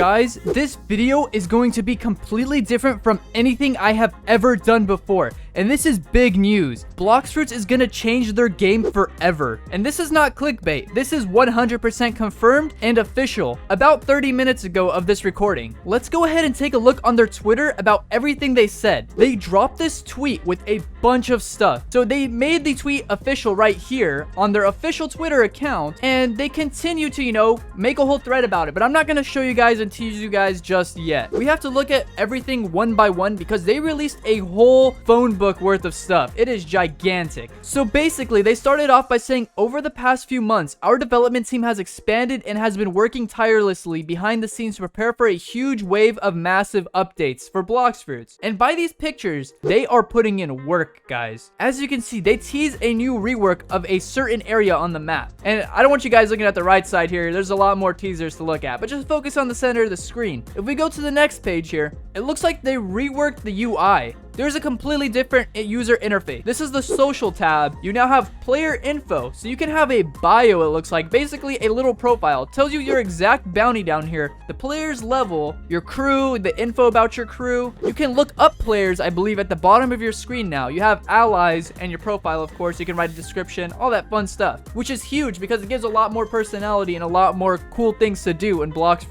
Guys, this video is going to be completely different from anything I have ever done before. And this is big news. Blox is gonna change their game forever. And this is not clickbait. This is 100% confirmed and official. About 30 minutes ago of this recording. Let's go ahead and take a look on their Twitter about everything they said. They dropped this tweet with a bunch of stuff. So they made the tweet official right here on their official Twitter account. And they continue to, make a whole thread about it. But I'm not gonna show you guys and tease you guys just yet. We have to look at everything one by one because they released a whole phone book worth of stuff. It is gigantic. So basically, they started off by saying, over the past few months, our development team has expanded and has been working tirelessly behind the scenes to prepare for a huge wave of massive updates for Blox. And by these pictures, they are putting in work, guys. As you can see, they tease a new rework of a certain area on the map. And I don't want you guys looking at the right side here. There's a lot more teasers to look at, but just focus on the center of the screen. If we go to the next page here, it looks like they reworked the UI. There's a completely different user interface. This is the social tab. You now have player info. So you can have a bio, it looks like. Basically, a little profile. It tells you your exact bounty down here. The player's level, your crew, the info about your crew. You can look up players, I believe, at the bottom of your screen now. You have allies and your profile, of course. You can write a description, all that fun stuff. Which is huge because it gives a lot more personality and a lot more cool things to do in Blox.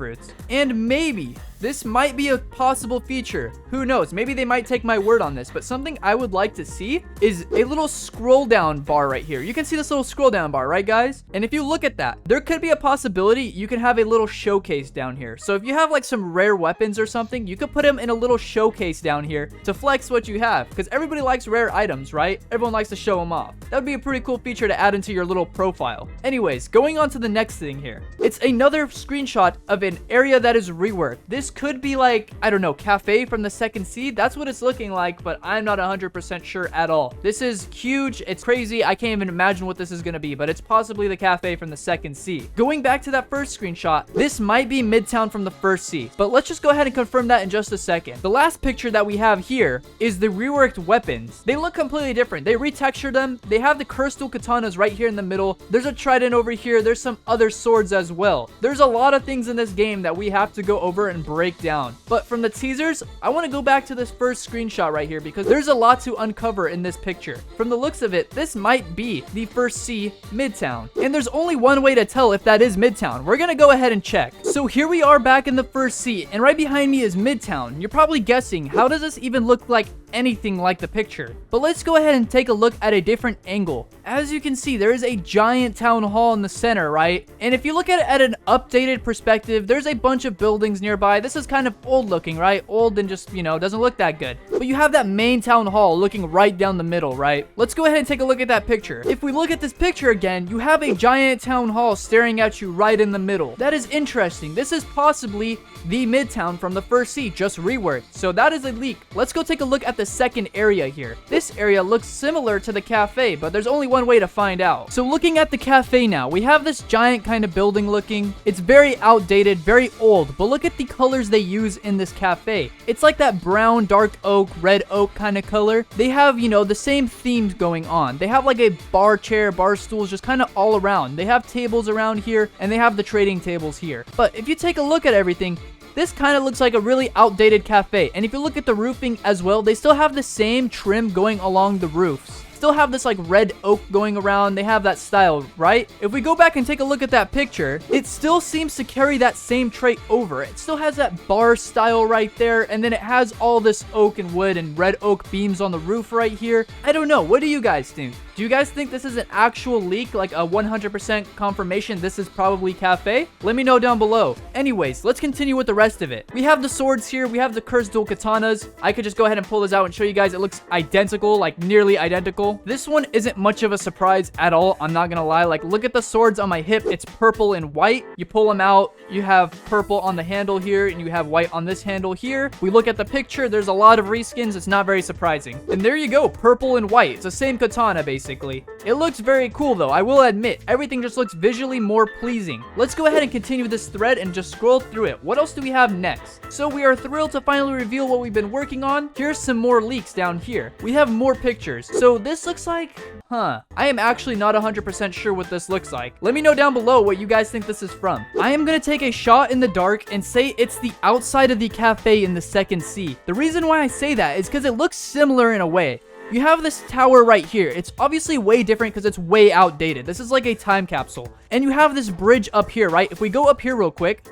And maybe this might be a possible feature. Who knows? Maybe they might take my word on this, but something I would like to see is a little scroll down bar right here. You can see this little scroll down bar, right guys? And if you look at that, there could be a possibility you can have a little showcase down here. So if you have like some rare weapons or something, you could put them in a little showcase down here to flex what you have, because everybody likes rare items, right? Everyone likes to show them off. That would be a pretty cool feature to add into your little profile. Anyways, going on to the next thing here. It's another screenshot of an area that is reworked. This could be like, I don't know, cafe from the second seed. That's what it's looking like, but I'm not 100% sure at all. This is huge. It's crazy. I can't even imagine what this is going to be, but it's possibly the cafe from the second seed. Going back to that first screenshot, this might be Midtown from the first seed, but let's just go ahead and confirm that in just a second. The last picture that we have here is the reworked weapons. They look completely different. They retextured them. They have the cursed dual katanas right here in the middle. There's a trident over here. There's some other swords as well. There's a lot of things in this game that we have to go over and break down. But from the teasers, I want to go back to this first screenshot right here because there's a lot to uncover in this picture. From the looks of it, this might be the first C, Midtown. And there's only one way to tell if that is Midtown. We're gonna go ahead and check. So here we are back in the first C, and right behind me is Midtown. You're probably guessing, how does this even look like anything like the picture? But let's go ahead and take a look at a different angle. As you can see, there is a giant town hall in the center, right? And if you look at it at an updated perspective, there's a bunch of buildings nearby. This is kind of old looking, right? Old and just, doesn't look that good. But you have that main town hall looking right down the middle, right? Let's go ahead and take a look at that picture. If we look at this picture again, you have a giant town hall staring at you right in the middle. That is interesting. This is possibly the Midtown from the first sea, just reworked. So that is a leak. Let's go take a look at the second area here. This area looks similar to the cafe, but there's only one way to find out. So looking at the cafe now, we have this giant kind of building looking. It's very outdated, very old, but look at the colors they use in this cafe. It's like that brown, dark oak, red oak kind of color. They have, the same themes going on. They have like a bar chair, bar stools, just kind of all around. They have tables around here, and they have the trading tables here. But if you take a look at everything, this kind of looks like a really outdated cafe. And if you look at the roofing as well, they still have the same trim going along the roofs. Still have this like red oak going around. They have that style, right? If we go back and take a look at that picture, it still seems to carry that same trait over. It still has that bar style right there, and then it has all this oak and wood and red oak beams on the roof right here. I don't know. What do you guys think? Do you guys think this is an actual leak, like a 100% confirmation this is probably cafe? Let me know down below. Anyways, let's continue with the rest of it. We have the swords here. We have the cursed dual katanas. I could just go ahead and pull this out and show you guys. It looks identical, like nearly identical. This one isn't much of a surprise at all. I'm not gonna lie. Like, look at the swords on my hip. It's purple and white. You pull them out, you have purple on the handle here, and you have white on this handle here. We look at the picture. There's a lot of reskins. It's not very surprising. And there you go, purple and white. It's the same katana, basically. basically. It looks very cool though, I will admit. Everything just looks visually more pleasing. Let's go ahead and continue this thread and just scroll through it. What else do we have next? So we are thrilled to finally reveal what we've been working on. Here's some more leaks down here. We have more pictures. So this looks like... I am actually not 100% sure what this looks like. Let me know down below what you guys think this is from. I am gonna take a shot in the dark and say it's the outside of the cafe in the second sea. The reason why I say that is because it looks similar in a way. You have this tower right here. It's obviously way different because it's way outdated. This is like a time capsule. And you have this bridge up here, right? If we go up here real quick,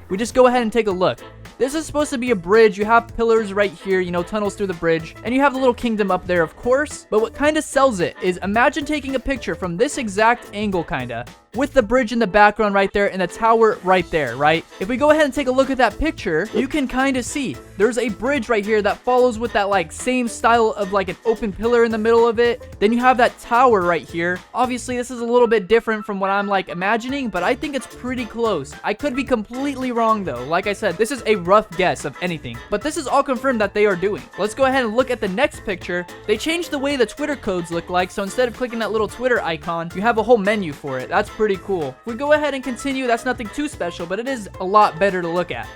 we just go ahead and take a look. This is supposed to be a bridge. You have pillars right here, you know, tunnels through the bridge. And you have the little kingdom up there, of course. But what kind of sells it is imagine taking a picture from this exact angle, kinda, with the bridge in the background right there and the tower right there, right? If we go ahead and take a look at that picture, you can kind of see there's a bridge right here that follows with that like same style of like an open pillar in the middle of it. Then you have that tower right here. Obviously, this is a little bit different from what I'm like imagining, but I think it's pretty close. I could be completely wrong though. Like I said, this is a rough guess of anything, but this is all confirmed that they are doing. Let's go ahead and look at the next picture. They changed the way the Twitter codes look like, so instead of clicking that little Twitter icon, you have a whole menu for it. That's pretty cool. If we go ahead and continue, that's nothing too special, but it is a lot better to look at.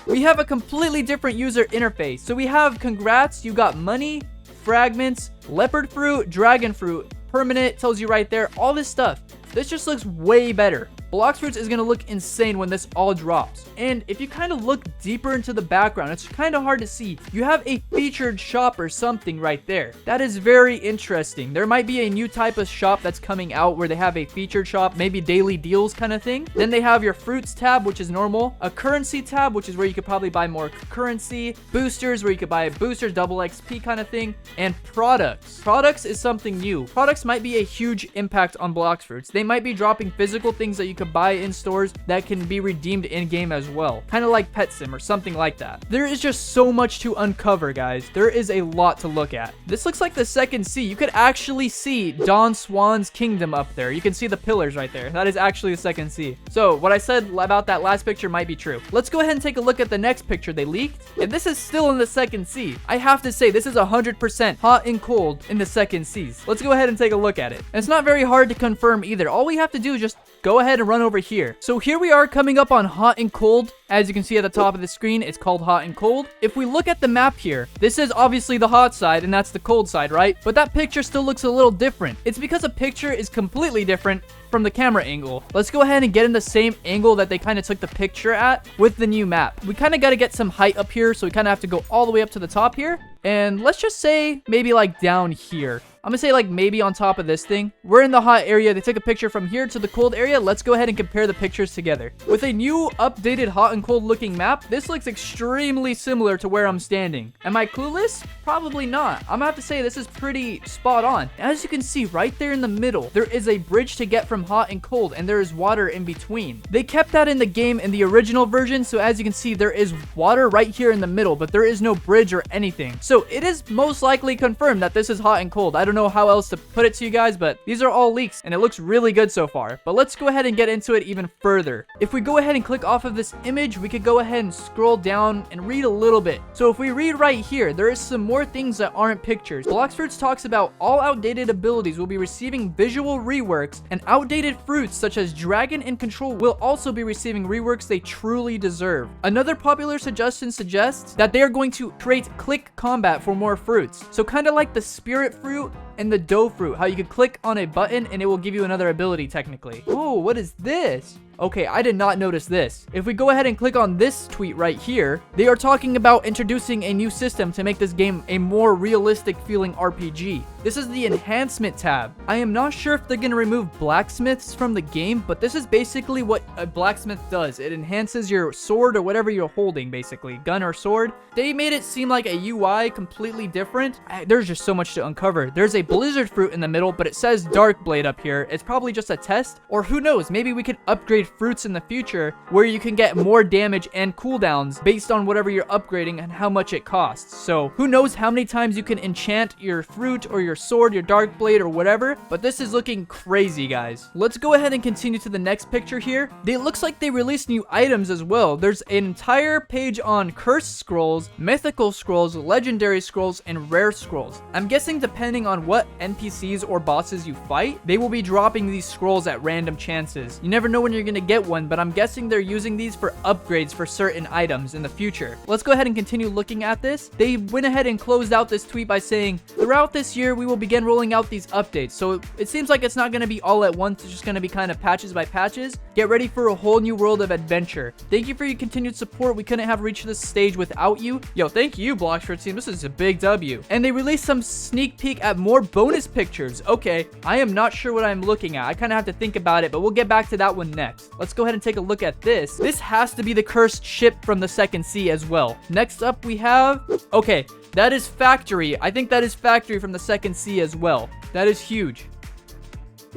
We have a completely different user interface. So we have congrats, you got money, fragments, leopard fruit, dragon fruit, permanent, tells you right there, all this stuff. This just looks way better. Blox Fruits is going to look insane when this all drops. And if you kind of look deeper into the background, it's kind of hard to see. You have a featured shop or something right there. That is very interesting. There might be a new type of shop that's coming out where they have a featured shop, maybe daily deals kind of thing. Then they have your fruits tab, which is normal. A currency tab, which is where you could probably buy more currency. Boosters, where you could buy boosters, double XP kind of thing. And products. Products is something new. Products might be a huge impact on Blox Fruits. They might be dropping physical things that you could buy in stores that can be redeemed in-game as well. Kind of like Pet Sim or something like that. There is just so much to uncover, guys. There is a lot to look at. This looks like the second sea. You could actually see Don Swan's kingdom up there. You can see the pillars right there. That is actually the second sea. So what I said about that last picture might be true. Let's go ahead and take a look at the next picture they leaked. And this is still in the second sea. I have to say, this is 100% hot and cold in the second seas. Let's go ahead and take a look at it. And it's not very hard to confirm either. All we have to do is just go ahead and run over here. So here we are coming up on hot and cold. As you can see at the top of the screen, it's called hot and cold. If we look at the map here, this is obviously the hot side and that's the cold side, right? But that picture still looks a little different. It's because a picture is completely different from the camera angle. Let's go ahead and get in the same angle that they kind of took the picture at with the new map. We kind of got to get some height up here, so we kind of have to go all the way up to the top here. And let's just say maybe like down here. I'm gonna say like maybe on top of this thing. We're in the hot area. They took a picture from here to the cold area. Let's go ahead and compare the pictures together. With a new updated hot and cold looking map, this looks extremely similar to where I'm standing. Am I clueless? Probably not. I'm gonna have to say this is pretty spot on. As you can see right there in the middle, there is a bridge to get from hot and cold, and there is water in between. They kept that in the game in the original version, so as you can see, there is water right here in the middle, but there is no bridge or anything. So it is most likely confirmed that this is hot and cold. I don't know how else to put it to you guys, but these are all leaks and it looks really good so far. But let's go ahead and get into it even further. If we go ahead and click off of this image, we could go ahead and scroll down and read a little bit. So if we read right here, there is some more things that aren't pictures. Blox Fruits talks about all outdated abilities will be receiving visual reworks, and outdated fruits such as Dragon and Control will also be receiving reworks they truly deserve. Another popular suggestion suggests that they are going to create click combat for more fruits. So kind of like the spirit fruit and the dough fruit, how you could click on a button and it will give you another ability technically. Oh, what is this? Okay, I did not notice this. If we go ahead and click on this tweet right here, they are talking about introducing a new system to make this game a more realistic feeling RPG. This is the enhancement tab. I am not sure if they're going to remove blacksmiths from the game, but this is basically what a blacksmith does. It enhances your sword or whatever you're holding, basically, gun or sword. They made it seem like a UI completely different. There's just so much to uncover. There's a blizzard fruit in the middle, but it says dark blade up here. It's probably just a test, or who knows, maybe we could upgrade fruits in the future where you can get more damage and cooldowns based on whatever you're upgrading and how much it costs. So who knows how many times you can enchant your fruit or your sword, your dark blade or whatever, but this is looking crazy, guys. Let's go ahead and continue to the next picture here. It looks like they released new items as well. There's an entire page on cursed scrolls, mythical scrolls, legendary scrolls, and rare scrolls. I'm guessing depending on what NPCs or bosses you fight, they will be dropping these scrolls at random chances. You never know when you're gonna get one, but I'm guessing they're using these for upgrades for certain items in the future. Let's go ahead and continue looking at this. They went ahead and closed out this tweet by saying, throughout this year, we will begin rolling out these updates. So it seems like it's not gonna be all at once. It's just gonna be kind of patches by patches. Get ready for a whole new world of adventure. Thank you for your continued support. We couldn't have reached this stage without you. Yo, thank you, Blox, for team. This is a big W. And they released some sneak peek at more bonus pictures. Okay, I am not sure what I'm looking at. I kind of have to think about it, but we'll get back to that one next. Let's go ahead and take a look at this. This has to be the cursed ship from the second sea as well. Next up, we have... Okay, that is Factory. I think that is Factory from the second sea as well. That is huge.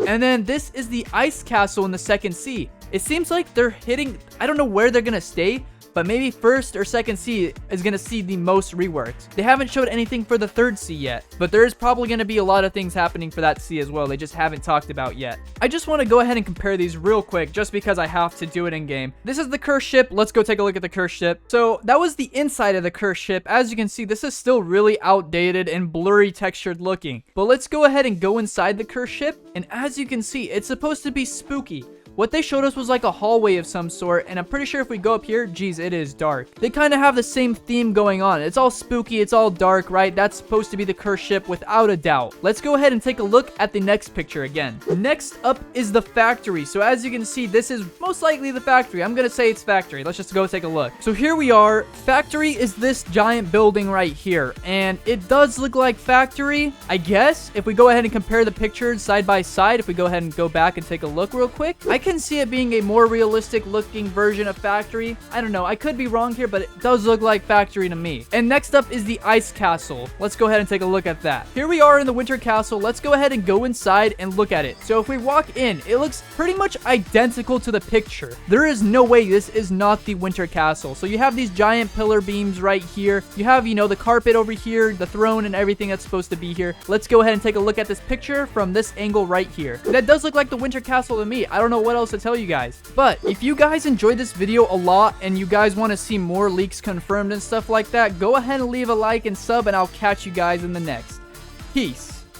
And then this is the ice castle in the second sea. It seems like they're hitting... I don't know where they're gonna stay, but maybe first or second sea is going to see the most reworks. They haven't showed anything for the third sea yet, but there is probably going to be a lot of things happening for that sea as well. They just haven't talked about yet. I just want to go ahead and compare these real quick just because I have to do it in game. This is the cursed ship. Let's go take a look at the cursed ship. So that was the inside of the cursed ship. As you can see, this is still really outdated and blurry textured looking. But let's go ahead and go inside the cursed ship. And as you can see, it's supposed to be spooky. What they showed us was like a hallway of some sort, and I'm pretty sure if we go up here, geez, it is dark. They kind of have the same theme going on. It's all spooky, it's all dark, right? That's supposed to be the cursed ship without a doubt. Let's go ahead and take a look at the next picture again. Next up is the factory. So as you can see, this is most likely the factory. I'm gonna say it's factory. Let's just go take a look. So here we are. Factory is this giant building right here, and it does look like factory, I guess. If we go ahead and compare the pictures side by side, if we go ahead and go back and take a look real quick, I can see it being a more realistic looking version of factory. I don't know, I could be wrong here, but it does look like factory to me. And next up is the ice castle. Let's go ahead and take a look at that. Here we are in the winter castle. Let's go ahead and go inside and look at it. So if we walk in, it looks pretty much identical to the picture. There is no way this is not the winter castle. So you have these giant pillar beams right here. You have, you know, the carpet over here, the throne and everything that's supposed to be here. Let's go ahead and take a look at this picture from this angle right here. That does look like the winter castle to me. I don't know what else to tell you guys. But if you guys enjoyed this video a lot and you guys want to see more leaks confirmed and stuff like that, go ahead and leave a like and sub, and I'll catch you guys in the next. Peace.